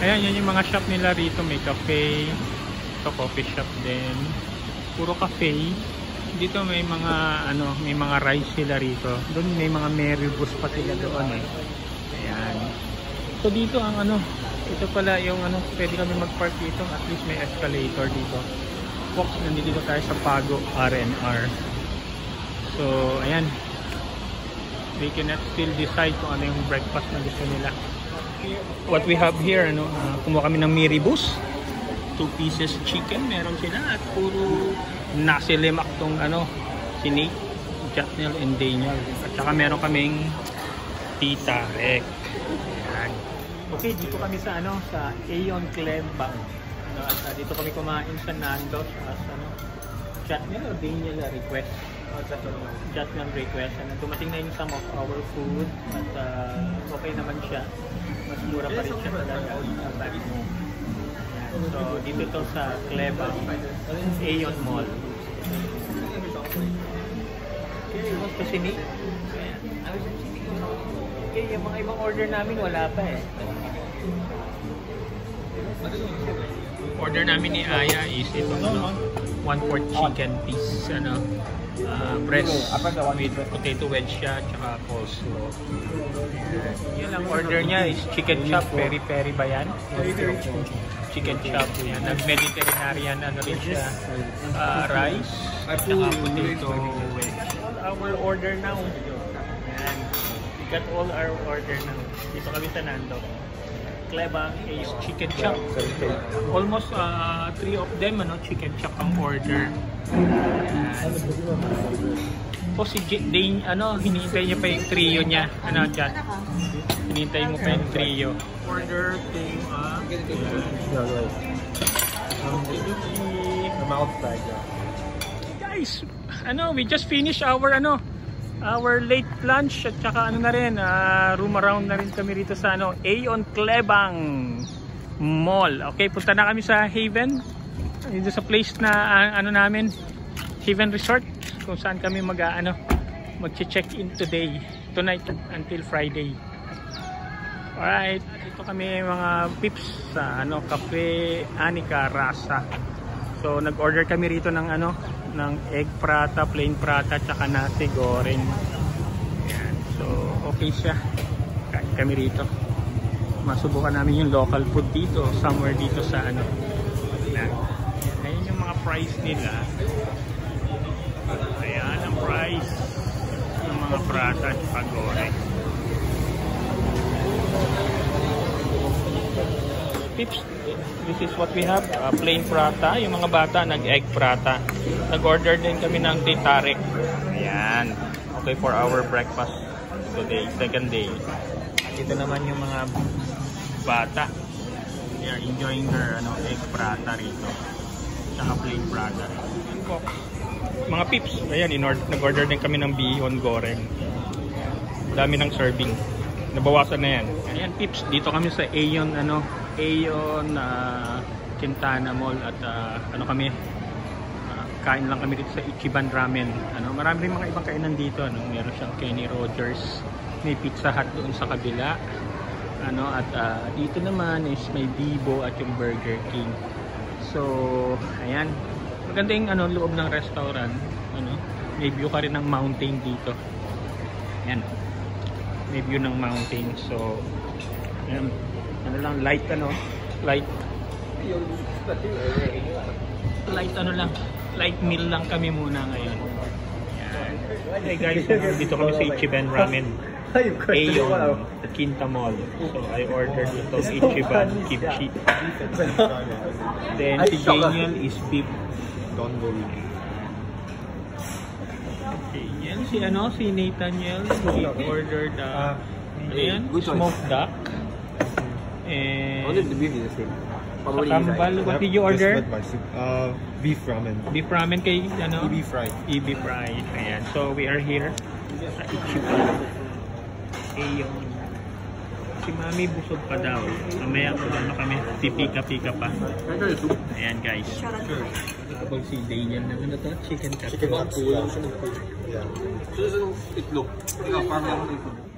Ayan, yan yung mga shop nila rito. May cafe. Ito, coffee shop din. Puro cafe. Dito may mga ano, may mga rice sila rito. Doon may mga Meribus pa sila doon eh. Ayan. So dito ang ano, ito pala yung ano, pwede kami mag-park dito. At least may escalator dito. Fox, nandito tayo sa Pago R&R. So, ayan. They cannot still decide kung ano yung breakfast na gusto nila. What we have here, ano, kumuha kami ng Meribus. 2 pieces chicken, meron sila. At puro nasi lemak tong ano, si Nate, Jatnel, and Daniel. At saka meron kaming Tita Rek. Ayan. Okay, dito kami sa ano, sa Aeon Clembang. Ano, at dito kami kumain sa Nando's as ano, Jatnel or Daniel request. Jatnel request. Ano, dumating na yung some of our food at okay naman siya. Mas mura pa rin siya talaga. So, dito to sa Clembang Aeon Mall. Kasi ni okay, yung mga ibang order namin wala pa eh. Order namin ni Aya is ito, no? 1/4 chicken piece, ano, breast with potato wedge siya, tsaka coleslaw. Yan ang order niya is chicken chop, peri-peri ba yan? Chicken chop yan. Nag-Mediterranean ano rin siya, rice, tsaka potato wedge. All our order now. Yan. We got all our order now. Dito kami sa Nando. Clembang is chicken chop. Almost 3 of them, ano, chicken chop ang order. O si Dane, ano, hinihintay niya pa yung trio niya. Ano, chat? Hinihintay mo pa yung trio. Order came up. I'm outside. Guys, ano, we just finished our ano, our late lunch at saka ano na rin, room around na rin kami rito sa ano, Aeon Clembang Mall. Okay, punta na kami sa Haven. Dito sa place na ano namin, Haven Resort, kung saan kami mag-check-in today, tonight until Friday. Alright, dito kami mga pips sa ano, Cafe Anika Rasa. So nag-order kami rito ng ano, ng egg prata, plain prata, tsaka nasi goreng. Ayan. So okay siya. Kain kami rito. Masubukan namin yung local food dito, somewhere dito sa ano. Ayan. Ayan yung mga price nila. Ayan ang price ng mga prata at pag-goreng. Pips, this is what we have, plain prata. Yung mga bata nag-egg prata. Nag-order din kami ng Tita Rek. Ayan, okay for our breakfast today, second day. Dito naman yung mga bata, they are enjoying their ano, egg prata rito, saka plain prata. Mga pips, ayan, nag-order din kami ng bihon goreng. Dami ng serving, nabawasan na yan. Ayan pips, dito kami sa Aeon ano, Aeon Quintana Mall at ano kami, kain lang kami dito sa Ichiban Ramen. Ano, marami rin mga ibang kainan dito, ano, meron siyang Kenny Rogers, may Pizza Hut doon sa kabila. Ano, at dito naman is may Bibo at yung Burger King. So, ayan. Maganda yung ano, loob ng restaurant. Ano, may view ka rin ng mountain dito. Ayan. May view ng mountain. So, ayan. Ano lang, light ano, light ano lang, light meal lang kami muna ngayon. Ayan. Hey guys, dito kami sa Ichiban Ramen, Aeon Quinta Mall. So I ordered itong Ichiban kimchi. Then si Daniel is beef donburi. Okay, yan si ano, si Nathaniel, he ordered ayan, smoked duck. And only the beef is the same. Sa Kambal, what did you order? Beef ramen. Beef ramen kay ano? EB fried. EB fried. Ayan. So we are here sa Ichiban. Aeon. Si Mami busog pa daw. Mamaya po ano kami, pipika-pika pa. Ayan guys. Kapag si Daniel naman ito, chicken cutlet. Chicken cutlet. Yeah. So, itlog. Ikaw, parang itlog.